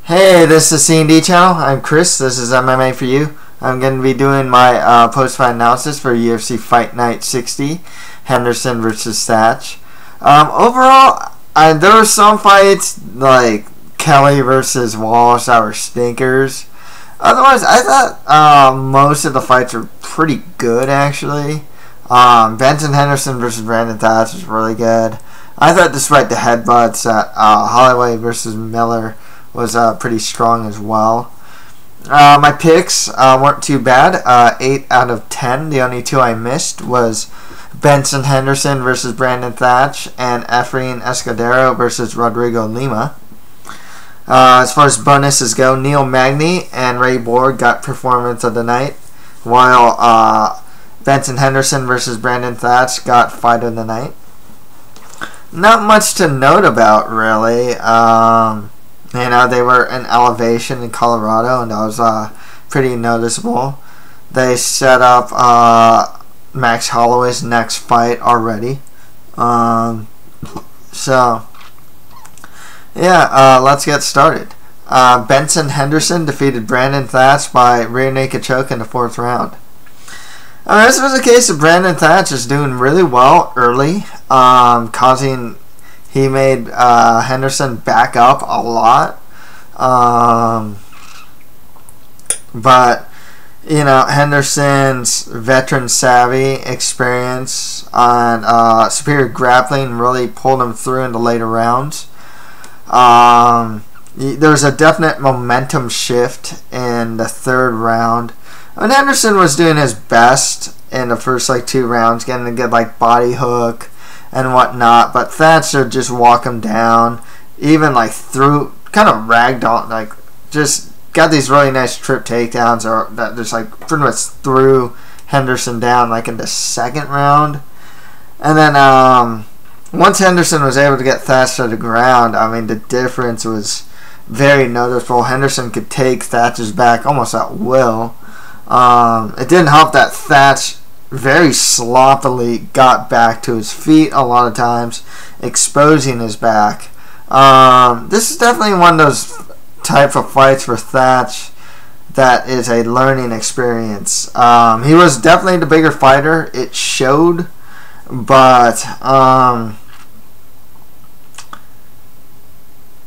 Hey, this is C&D channel. I'm Chris. This is MMA for you. I'm going to be doing my post-fight analysis for UFC Fight Night 60, Henderson versus Thatch. Overall, there were some fights like Kelly versus Walsh that were stinkers. Otherwise, I thought most of the fights were pretty good, actually. Benson Henderson versus Brandon Thatch was really good. I thought despite the headbutts that Holloway versus Miller was pretty strong as well. My picks weren't too bad. 8 out of 10. The only 2 I missed was Benson Henderson versus Brandon Thatch and Efrain Escudero versus Rodrigo Lima. As far as bonuses go, Neil Magny and Ray Borg got performance of the night, while Benson Henderson versus Brandon Thatch got fight of the night. Not much to note about, really. They were in elevation in Colorado, and that was pretty noticeable. They set up Max Holloway's next fight already. Let's get started. Benson Henderson defeated Brandon Thatch by rear naked choke in the 4th round. This was a case of Brandon Thatch is doing really well early, he made Henderson back up a lot. But Henderson's veteran savvy experience on superior grappling really pulled him through in the later rounds. There was a definite momentum shift in the 3rd round. Henderson was doing his best in the first 2 rounds, getting a good body hook and whatnot, but Thatch would just walk him down, even through, kind of ragdoll, just got these really nice trip takedowns, or that just pretty much threw Henderson down in the 2nd round. And then once Henderson was able to get Thatch to the ground, the difference was very noticeable. Henderson could take Thatch's back almost at will. It didn't help that Thatch very sloppily got back to his feet a lot of times, exposing his back. This is definitely one of those type of fights for Thatch that is a learning experience. He was definitely the bigger fighter. It showed, but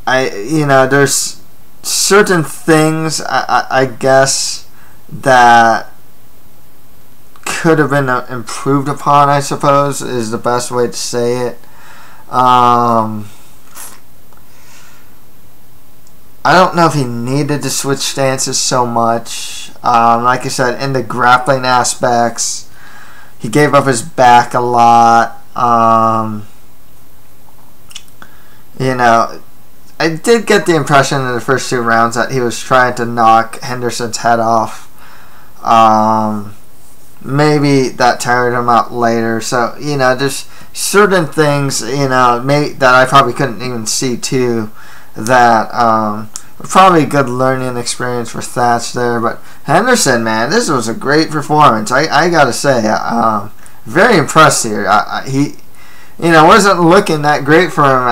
there's certain things I guess that could have been improved upon, I suppose, is the best way to say it. I don't know if he needed to switch stances so much. Like I said, in the grappling aspects, he gave up his back a lot. I did get the impression in the first 2 rounds that he was trying to knock Henderson's head off. Maybe that tired him out later. So, there's certain things, maybe that I probably couldn't even see too, that were probably a good learning experience for Thatch there. But Henderson, man, this was a great performance. I gotta say, very impressed here. He, wasn't looking that great for him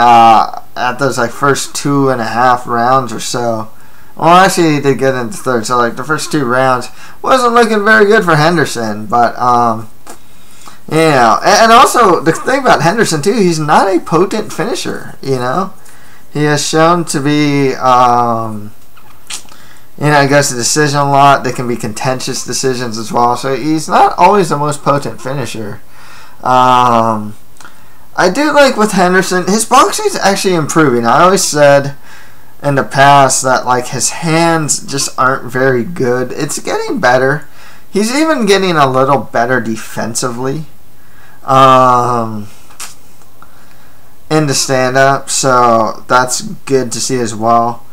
at those first 2.5 rounds or so. Well, actually, he did good in the 3rd. So, the first 2 rounds wasn't looking very good for Henderson. But, and also, the thing about Henderson, too, he's not a potent finisher, He has shown to be, he goes to decision a lot. They can be contentious decisions as well. So, he's not always the most potent finisher. I do like with Henderson, his boxing's actually improving. I always said in the past that his hands just aren't very good. It's getting better. He's even getting a little better defensively in the stand-up, so that's good to see as well.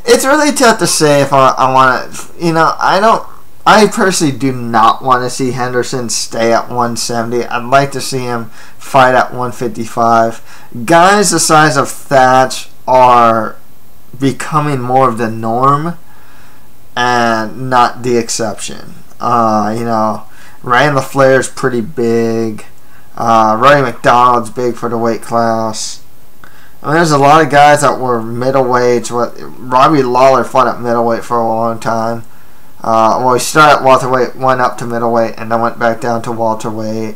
It's really tough to say if I want to, I personally do not want to see Henderson stay at 170. I'd like to see him fight at 155. Guys the size of Thatch are becoming more of the norm and not the exception. Ryan LaFleur's pretty big. Rory McDonald's big for the weight class. I mean, there's a lot of guys that were middleweights. Robbie Lawler fought at middleweight for a long time. Well, he started at welterweight, went up to middleweight, and then went back down to welterweight.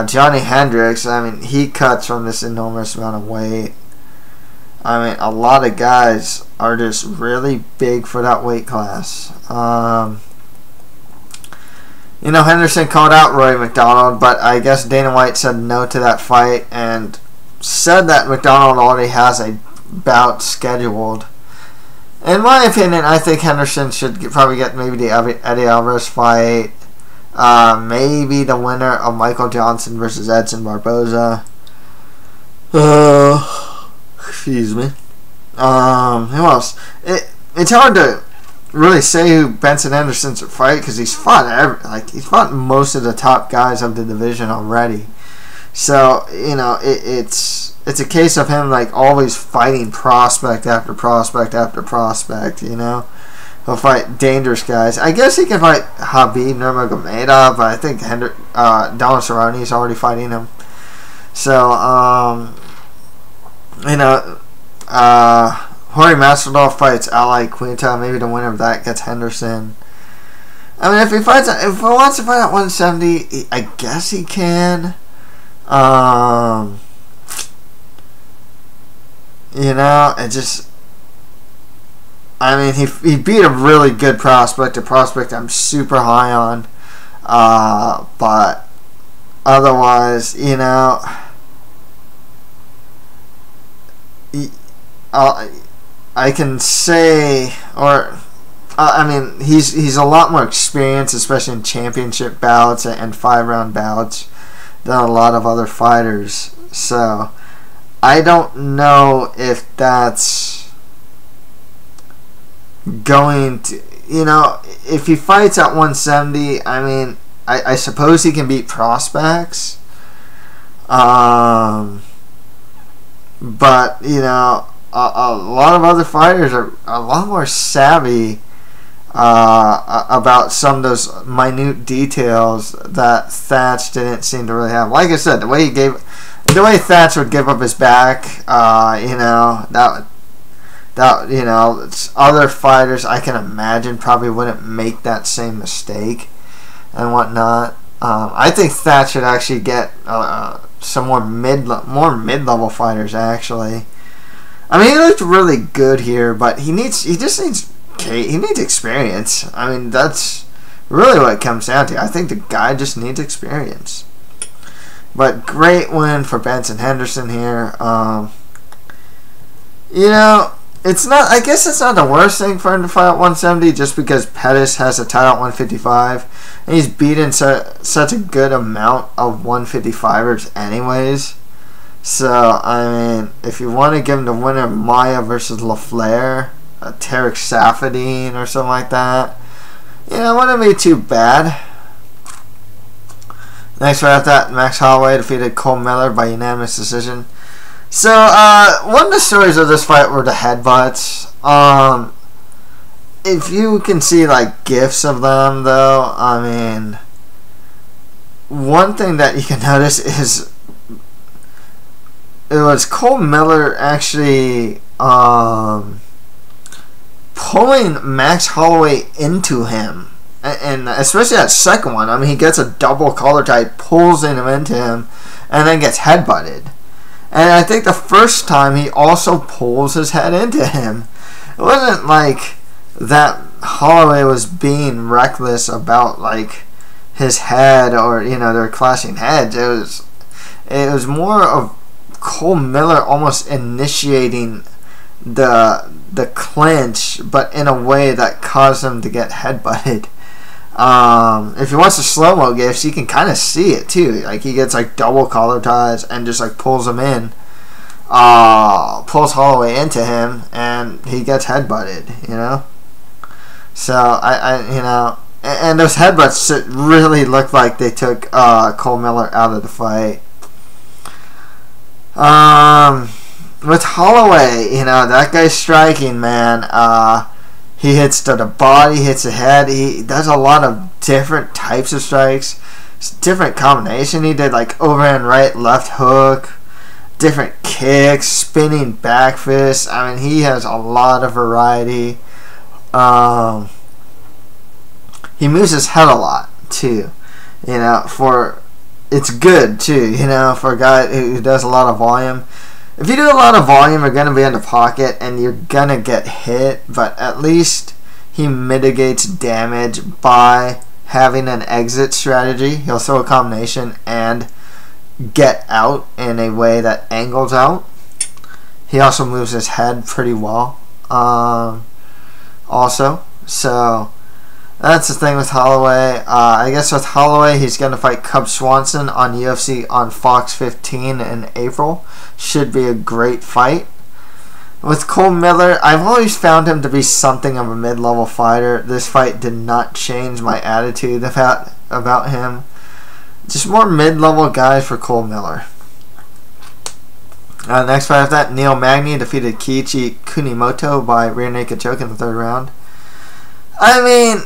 Johnny Hendricks, I mean, he cuts from this enormous amount of weight. I mean, a lot of guys are just really big for that weight class. You know, Henderson called out Roy McDonald, but I guess Dana White said no to that fight and said that McDonald already has a bout scheduled. In my opinion, I think Henderson should probably get maybe the Eddie Alvarez fight, maybe the winner of Michael Johnson versus Edson Barboza. Excuse me. Who else? It's hard to really say who Benson Henderson should fight because he's fought most of the top guys of the division already. So you know it's a case of him like always fighting prospect after prospect after prospect. You know, he'll fight dangerous guys. I guess he can fight Habib Nurmagomedov, but I think Donald Cerrone is already fighting him. So you know, Jorge Masvidal fights Ally Quinta. Maybe the winner of that gets Henderson. I mean, if he wants to fight at 170, I guess he can. You know, it just. I mean, he beat a really good prospect, a prospect I'm super high on. But otherwise, you know. I can say, or I mean, he's a lot more experienced, especially in championship bouts and 5-round bouts, than a lot of other fighters. So I don't know if that's going to, you know, if he fights at 170. I mean, I suppose he can beat prospects. But, you know, a lot of other fighters are a lot more savvy about some of those minute details that Thatch didn't seem to really have. Like I said, the way Thatch would give up his back, you know, that you know, other fighters I can imagine probably wouldn't make that same mistake and whatnot. I think Thatch should actually get some more mid-level fighters actually. I mean, he looked really good here, but he needs experience. I mean, that's really what it comes down to. I think the guy just needs experience. But great win for Benson Henderson here. You know, it's not. I guess it's not the worst thing for him to fight at 170, just because Pettis has a title at 155, and he's beaten such a good amount of 155ers anyways. So I mean, if you want to give him the winner, Maia versus LaFleur, Tarek Safadine or something like that, you know, it wouldn't be too bad. Next right after that, Max Holloway defeated Cole Miller by unanimous decision. So, one of the stories of this fight were the headbutts. If you can see, like, GIFs of them, though, I mean, one thing that you can notice is it was Cole Miller actually pulling Max Holloway into him. And especially that second one, I mean, he gets a double collar tie, pulls him into him, and then gets headbutted. And I think the first time he also pulls his head into him. It wasn't like that Holloway was being reckless about like his head or, you know, they're clashing heads. It was more of Cole Miller almost initiating the clinch, but in a way that caused him to get headbutted. If you watch the slow-mo gifs, you can kind of see it too. Like, he gets like double collar ties and just like pulls him in, pulls Holloway into him, and he gets headbutted, you know. So I you know, and those headbutts really looked like they took Cole Miller out of the fight. With Holloway, you know, that guy's striking, man. He hits to the body, hits the head. He does a lot of different types of strikes. It's different combination. He did like overhand right, left hook, different kicks, spinning back fists. I mean, he has a lot of variety. He moves his head a lot too. You know, it's good too. You know, for a guy who does a lot of volume. If you do a lot of volume, you're going to be in the pocket and you're going to get hit. But at least he mitigates damage by having an exit strategy. He'll throw a combination and get out in a way that angles out. He also moves his head pretty well. Also, so that's the thing with Holloway. I guess with Holloway, he's going to fight Cub Swanson on UFC on Fox 15 in April. Should be a great fight. With Cole Miller, I've always found him to be something of a mid-level fighter. This fight did not change my attitude about him. Just more mid-level guys for Cole Miller. Next fight after that, Neil Magny defeated Kiichi Kunimoto by rear naked choke in the 3rd round. I mean,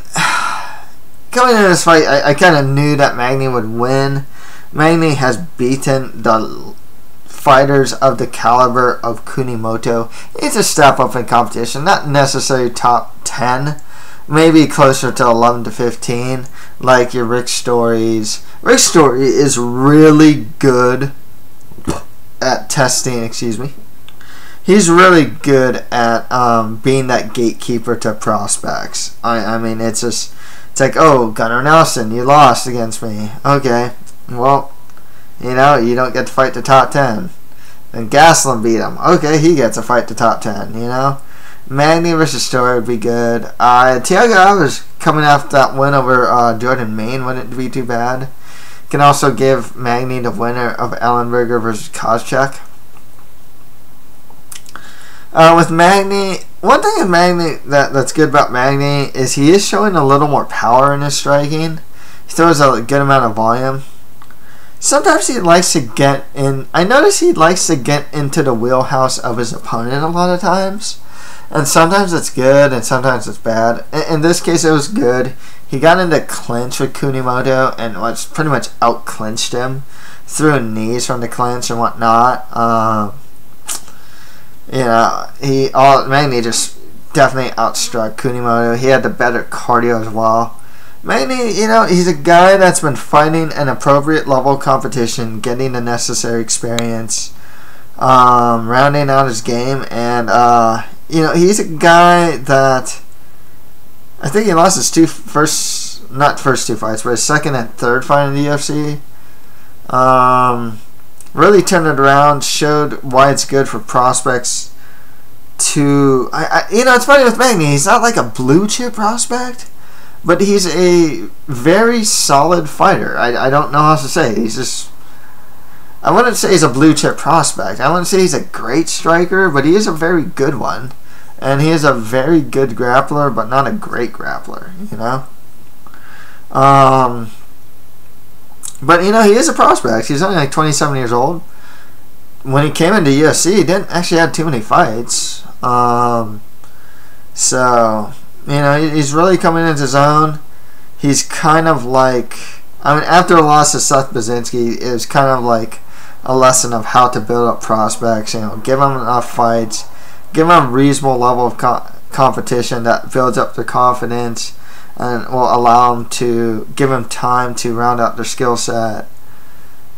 coming into this fight, I kind of knew that Magny would win. Magny has beaten the fighters of the caliber of Kunimoto. It's a step up in competition, not necessarily top 10, maybe closer to 11 to 15, like your Rick Stories. Rick Story is really good at testing, He's really good at being that gatekeeper to prospects. I mean, it's like, oh, Gunnar Nelson, you lost against me. Okay, well, you know, you don't get to fight the top 10. And Gaslin beat him. Okay, he gets a fight to top 10, you know. Magny versus Story would be good. Thiago Alves coming after that win over Jordan Main wouldn't be too bad. Can also give Magny the winner of Ellenberger versus Koscheck. With Magny, one thing with Magny that's good about Magny is he is showing a little more power in his striking. He throws a good amount of volume. Sometimes he likes to get in. I notice he likes to get into the wheelhouse of his opponent a lot of times. And sometimes it's good and sometimes it's bad. In this case, it was good. He got into clinch with Kunimoto and pretty much out-clinched him. Threw knees from the clinch and whatnot. You know, Magny just definitely outstruck Kunimoto. He had the better cardio as well. Magny, you know, he's a guy that's been fighting an appropriate level of competition, getting the necessary experience, rounding out his game, and you know, he's a guy that I think he lost his not first two fights, but his 2nd and 3rd fight in the UFC. Really turned it around, showed why it's good for prospects to, you know, it's funny with Magny, he's not like a blue chip prospect, but he's a very solid fighter. I don't know how to say it. He's just, I wouldn't say he's a blue chip prospect. I wouldn't say he's a great striker, but he is a very good one. And he is a very good grappler, but not a great grappler, you know? But, you know, he is a prospect. He's only like 27 years old. When he came into UFC, he didn't actually have too many fights. So, you know, he's really coming into his own. He's kind of like, I mean, after the loss of Seth Baczynski, it was kind of like a lesson of how to build up prospects. You know, give them enough fights, give them a reasonable level of competition that builds up their confidence and will allow them to give him time to round out their skill set,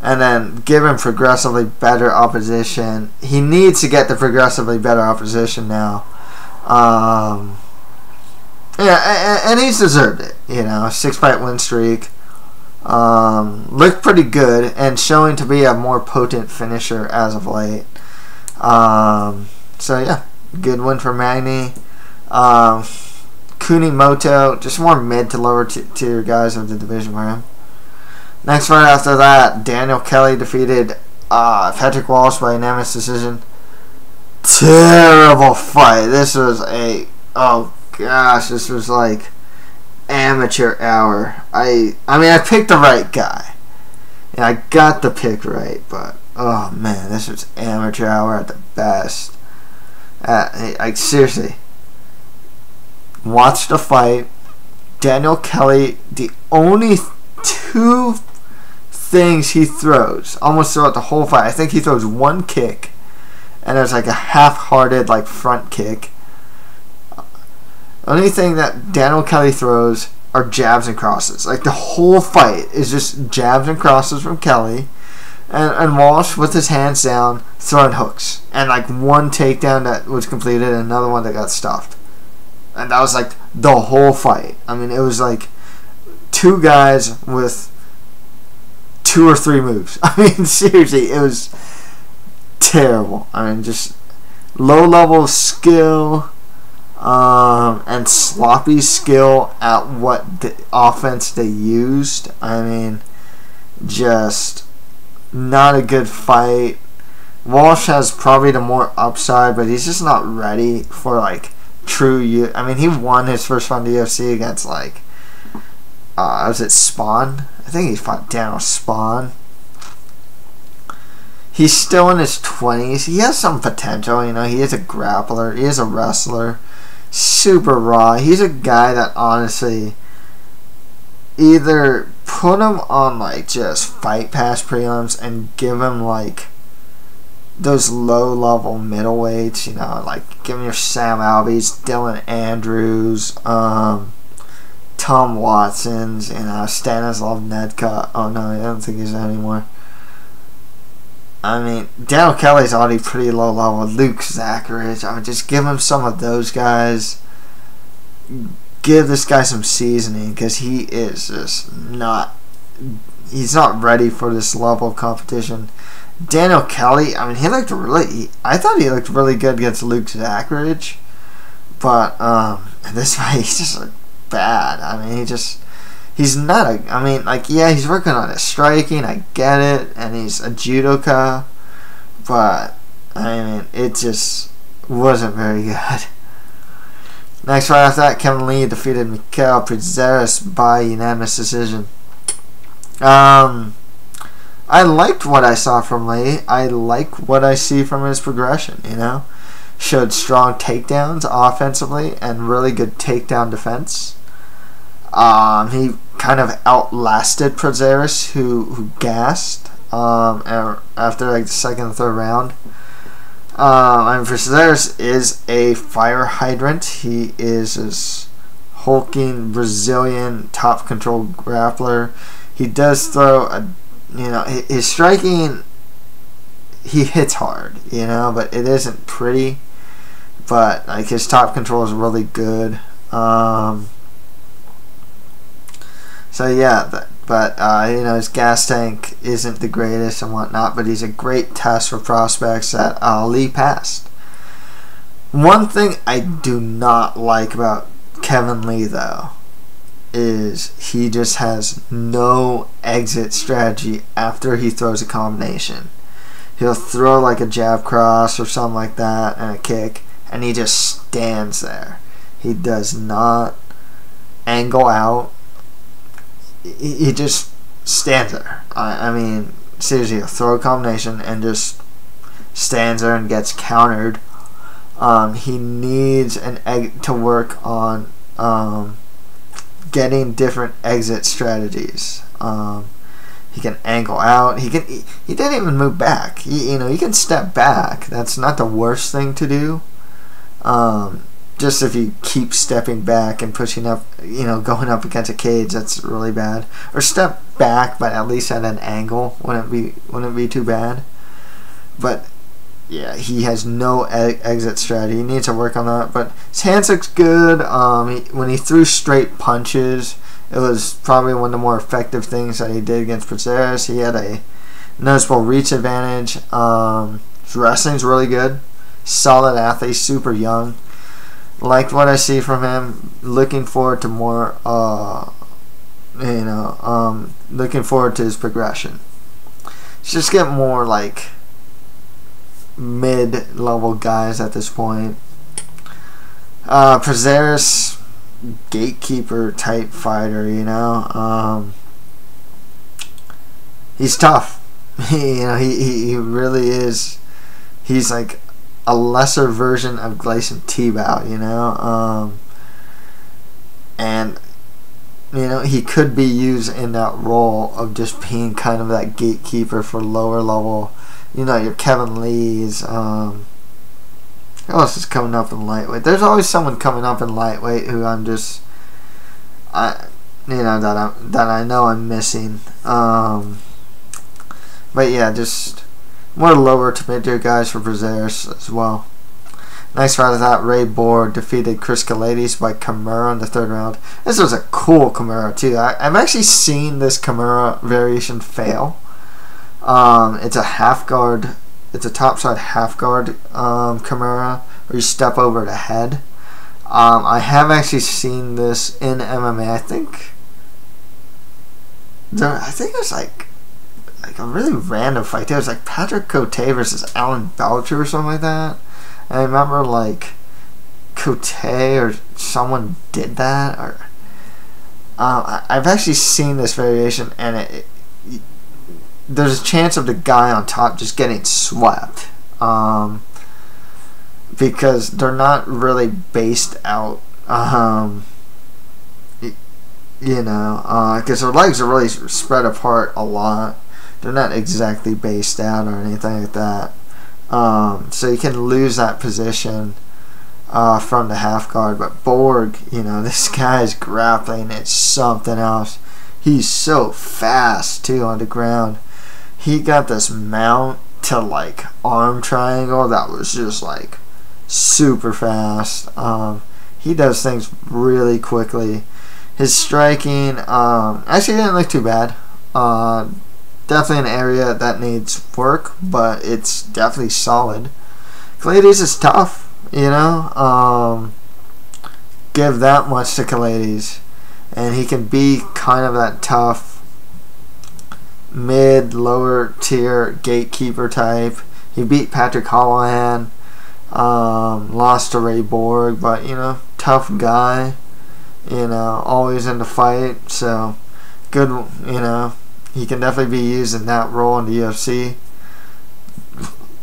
and then give him progressively better opposition. He needs to get the progressively better opposition now. Yeah, and he's deserved it. You know, 6-fight win streak. Looked pretty good and showing to be a more potent finisher as of late. So yeah, good win for Magny. Kunimoto, just more mid to lower tier guys of the division for him. Next fight after that, Daniel Kelly defeated Patrick Walsh by unanimous decision. Terrible fight. This was oh gosh, this was like amateur hour. I mean, I picked the right guy. And I got the pick right, but oh man, this was amateur hour at the best. Like seriously, watch the fight. Daniel Kelly, the only 2 things he throws almost throughout the whole fight. I think he throws one kick, and it's like a half-hearted like front kick. Only thing that Daniel Kelly throws are jabs and crosses. Like the whole fight is just jabs and crosses from Kelly, and Walsh with his hands down throwing hooks, and like one takedown that was completed and another one that got stuffed, and that was like the whole fight. I mean, it was like two guys with 2 or 3 moves. I mean, seriously, it was terrible. I mean, just low level skill. And sloppy skill at what the offense they used. I mean, just not a good fight. Walsh has probably the more upside, but he's just not ready for like true. I mean, he won his first fight in the UFC against like, was it Spawn? I think he fought Daniel Spawn. He's still in his 20s. He has some potential, you know. He is a grappler. He is a wrestler. Super raw. He's a guy that honestly either put him on like just Fight Pass prelims and give him like those low level middleweights, you know, like give him your Sam Alvey's, Dylan Andrews, Tom Watson's, you know, Stanislav Nedka. Oh no, I don't think he's there anymore. I mean, Daniel Kelly's already pretty low level. Luke Zacharich. I mean, just give him some of those guys. Give this guy some seasoning, because he is just not. He's not ready for this level of competition. Daniel Kelly. I mean, he looked really. I thought he looked really good against Luke Zacharich, but in this fight he's just like bad. I mean, he's not a. I mean, like, yeah, he's working on his striking. I get it, and he's a judoka, but I mean, it just wasn't very good. Next fight after that, Kevin Lee defeated Mikael Pizarris by unanimous decision. I liked what I saw from Lee. I like what I see from his progression. You know, showed strong takedowns offensively and really good takedown defense. He kind of outlasted Pizarris, who gassed after like the second and third round. And Pizarris is a fire hydrant. He is this hulking Brazilian top control grappler. He does throw a, you know, his striking. He hits hard, you know, but it isn't pretty. But like his top control is really good. So yeah, but you know, his gas tank isn't the greatest and whatnot, but he's a great test for prospects that Lee passed. One thing I do not like about Kevin Lee, though, is he just has no exit strategy after he throws a combination. He'll throw like a jab cross or something like that and a kick, and he just stands there. He does not angle out. He just stands there. I mean, seriously, he'll throw a combination and just stands there and gets countered. He needs to work on getting different exit strategies. He can angle out. He didn't even move back. He can step back. That's not the worst thing to do. Just if you keep stepping back and pushing up, you know, going up against a cage, that's really bad. Or step back, but at least at an angle wouldn't be too bad. But yeah, he has no exit strategy. He needs to work on that. But his hands looks good. When he threw straight punches, it was probably one of the more effective things that he did against Pizarris. He had a noticeable reach advantage. His wrestling's really good. Solid athlete, super young. Liked what I see from him. Looking forward to more. Looking forward to his progression. Just get more like mid-level guys at this point. Pizarris, gatekeeper type fighter. You know, he's tough. He really is. He's like a lesser version of Gleison Tebow, you know, and you know, he could be used in that role of just being kind of that gatekeeper for lower level. You know, your Kevin Lee's. Who else is coming up in lightweight? There's always someone coming up in lightweight who I'm just, that I know I'm missing. But yeah, just more lower to mid-tier guys for vseilers as well. Next round of that, Ray Borg defeated Chris Kalades by Kimura in the 3rd round. This was a cool Kimura too. I've actually seen this Kimura variation fail. It's a half guard. It's a topside half guard Kimura, where you step over the head. I have actually seen this in MMA. I think it was like a really random fight. It was like Patrick Cote versus Alan Belcher or something like that. And I remember like Cote or someone did that. Or I've actually seen this variation, and there's a chance of the guy on top just getting swept, because they're not really based out, because their legs are really spread apart a lot. They're not exactly based out or anything like that, so you can lose that position from the half guard. But Borg, this guy's grappling, it's something else. He's so fast too on the ground. He got this mount to like arm triangle that was just like super fast. He does things really quickly. His striking actually didn't look too bad. Definitely an area that needs work, but it's definitely solid. Kalades is tough, give that much to Kalades, and he can be kind of that tough lower tier gatekeeper type. He beat Patrick Holohan, lost to Ray Borg, but tough guy, always in the fight, so good. He can definitely be used in that role in the UFC.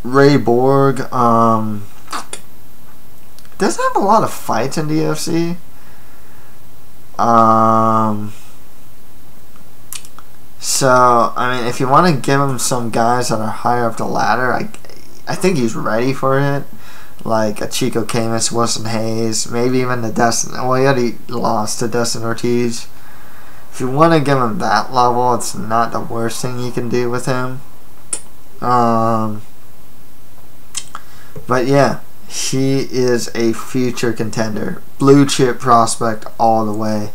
Ray Borg doesn't have a lot of fights in the UFC. So, if you want to give him some guys that are higher up the ladder, I think he's ready for it. Like a Chico Camus, Wilson Hayes, maybe even the Dustin. Well, he already lost to Dustin Ortiz. If you want to give him that level, it's not the worst thing you can do with him. But yeah, he is a future contender. Blue chip prospect all the way.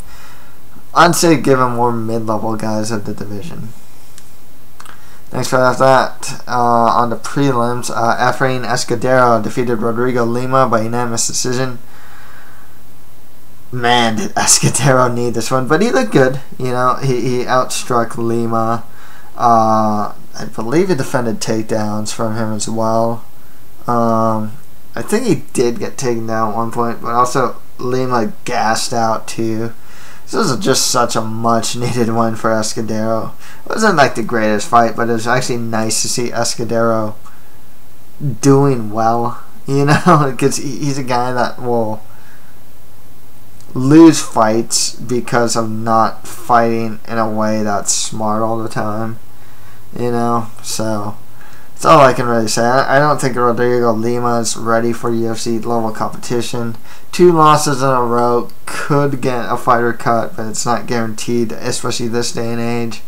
I'd say give him more mid-level guys of the division. Next right after that, on the prelims, Efrain Escudero defeated Rodrigo Lima by unanimous decision. Man, did Escudero need this one, but he looked good. He outstruck Lima. I believe he defended takedowns from him as well. I think he did get taken down at one point, but also Lima gassed out too. This was just such a much needed one for Escudero. It wasn't like the greatest fight, but it was actually nice to see Escudero doing well, because he's a guy that will lose fights because of not fighting in a way that's smart all the time, so that's all I can really say. I don't think Rodrigo Lima is ready for UFC level competition. 2 losses in a row could get a fighter cut, but it's not guaranteed, especially this day and age.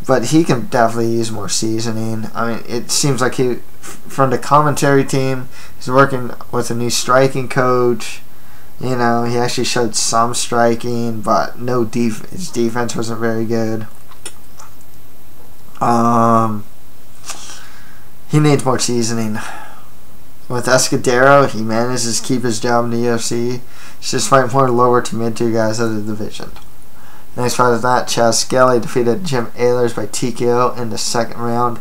But he can definitely use more seasoning. It seems like from the commentary team, he's working with a new striking coach. He actually showed some striking, but no his defense wasn't very good. He needs more seasoning. With Escudero, he manages to keep his job in the UFC. He's just fighting more lower to mid-tier guys of the division. Next fight of that, Skelly defeated Jim Ehlers by TKO in the 2nd round.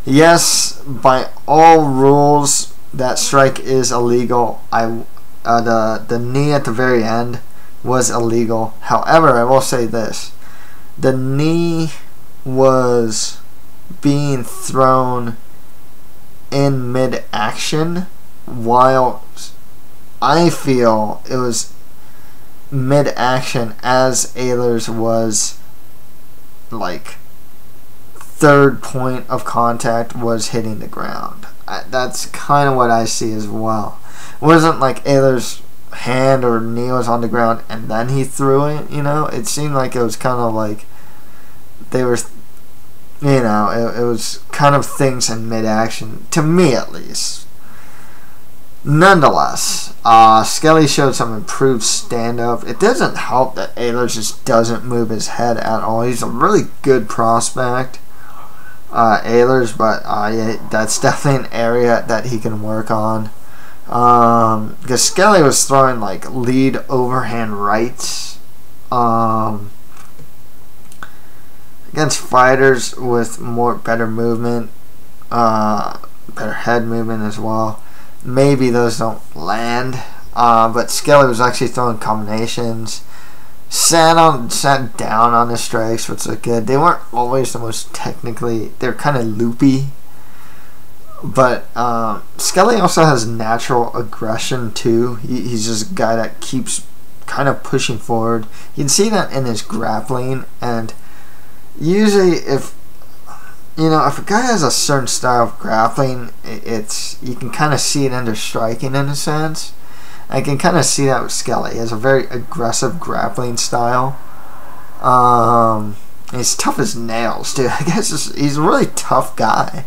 Yes, by all rules, that strike is illegal. The knee at the very end was illegal. However, I will say this. The knee was being thrown in mid-action, while I feel it was mid-action as Eilers was like third point of contact was hitting the ground. That's kind of what I see as well. It wasn't like Eilers' hand or knee was on the ground and then he threw it, you know. It seemed like it was kind of like they were, you know, it was kind of things in mid-action, to me at least. Nonetheless, Skelly showed some improved stand-up. It doesn't help that Eilers just doesn't move his head at all. He's a really good prospect, Eilers, but yeah, that's definitely an area that he can work on. Because Skelly was throwing like lead overhand rights against fighters with better movement, better head movement as well. Maybe those don't land, but Skelly was actually throwing combinations. Sat down on the strikes, which was good. They weren't always the most technically. They're kind of loopy. But Skelly also has natural aggression too. He's just a guy that keeps kind of pushing forward. You can see that in his grappling, and usually if a guy has a certain style of grappling, you can kind of see it under striking in a sense. I can kind of see that with Skelly. He has a very aggressive grappling style. He's tough as nails, dude. I guess he's a really tough guy.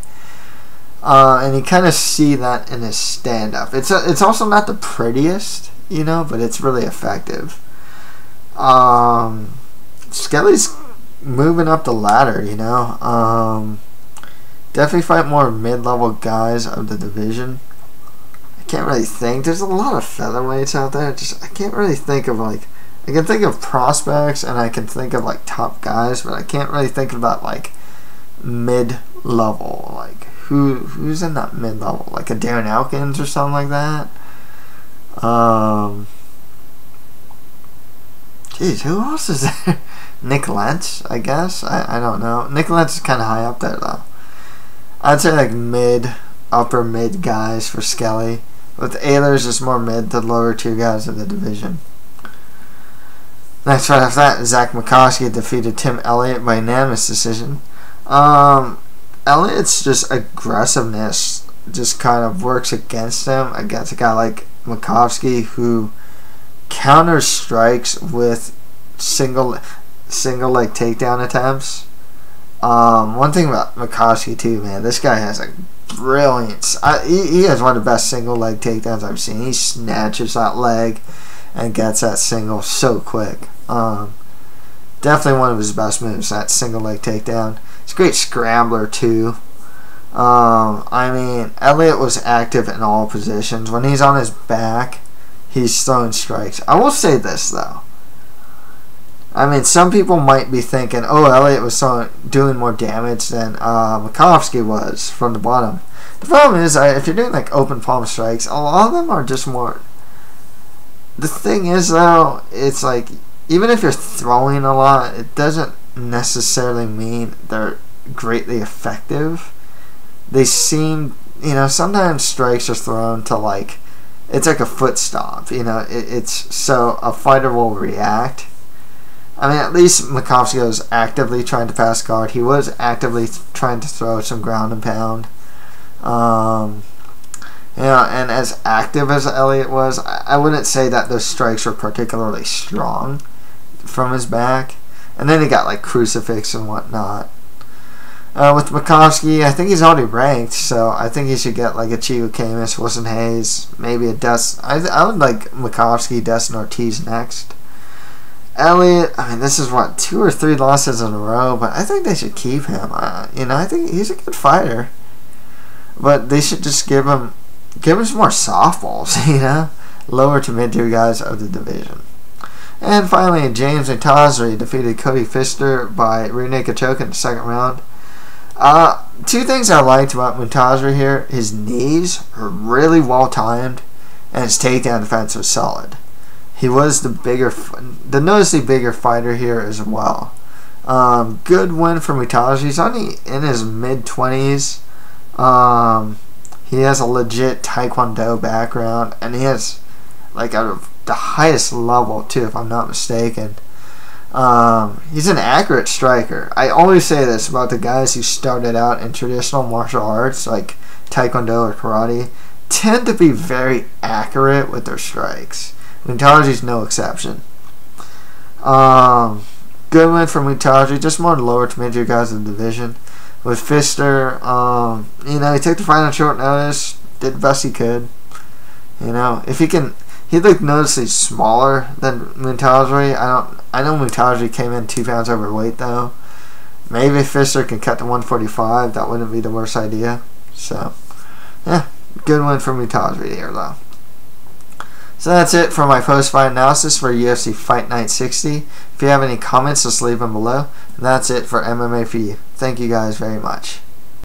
And you kind of see that in his stand-up. It's also not the prettiest, you know, but it's really effective. Skelly's moving up the ladder, you know. Definitely fight more mid-level guys of the division. I can't really think. There's a lot of featherweights out there. I can't really think of like. I can think of prospects and I can think of like top guys, but I can't really think about like mid-level. Like who's in that mid-level? Like a Darren Elkins or something like that. Jeez, who else is there? Nick Lentz, I guess. I don't know. Nick Lentz is kind of high up there though. I'd say like upper mid guys for Skelly. With Eilers, just more mid to lower tier guys of the division. Next fight after that, Zach McCoskey defeated Tim Elliott by unanimous decision. Elliott's just aggressiveness just kind of works against him, against a guy like McCoskey who counter strikes with single leg takedown attempts. One thing about McCoskey too, man, this guy has a brilliant. He has one of the best single leg takedowns I've seen. He snatches that leg and gets that single so quick. Definitely one of his best moves, that single leg takedown. He's a great scrambler too. I mean, Elliott was active in all positions. When he's on his back, he's throwing strikes. I will say this though. I mean, some people might be thinking, oh, Elliott was doing more damage than Makovsky was from the bottom. The problem is, if you're doing like open palm strikes, a lot of them are just more. The thing is, though, it's like, even if you're throwing a lot, it doesn't necessarily mean they're greatly effective. They seem, sometimes strikes are thrown to like, it's like a foot stomp, it's so a fighter will react. I mean, at least Makovsky was actively trying to pass guard. He was actively trying to throw some ground and pound. And as active as Elliott was, I wouldn't say that those strikes were particularly strong from his back. And then he got like crucifix and whatnot. With Makovsky, I think he's already ranked, so I think he should get like a Chico Camus, Wilson Hayes, maybe a Dustin. I would like Makovsky, Dustin Ortiz next. Elliott, I mean, this is what, 2 or 3 losses in a row, but I think they should keep him. I think he's a good fighter, but they should just give him some more softballs, lower to mid-tier guys of the division. And finally, James Ntazeri defeated Cody Pfister by rear naked choke in the second round. 2 things I liked about Ntazeri here: his knees are really well timed, and his takedown defense was solid. He was the noticeably bigger fighter here as well. Good win for Mutaji. He's only in his mid-20s. He has a legit Taekwondo background, and he has, like, out of the highest level too, if I'm not mistaken. He's an accurate striker. I always say this about the guys who started out in traditional martial arts like Taekwondo or karate, tend to be very accurate with their strikes. Mutaji is no exception. Good win for Mutaji, just more lower to mid-tier guys in the division. With Pfister, you know, he took the fight on short notice, did the best he could. You know, if he can, he looked noticeably smaller than Mutaji. I know Mutaji came in 2 pounds overweight though. Maybe if Pfister can cut to 145, that wouldn't be the worst idea. So, yeah, good win for Mutaji here though. So that's it for my post-fight analysis for UFC Fight Night 60. If you have any comments, just leave them below. And that's it for MMA for you. Thank you guys very much.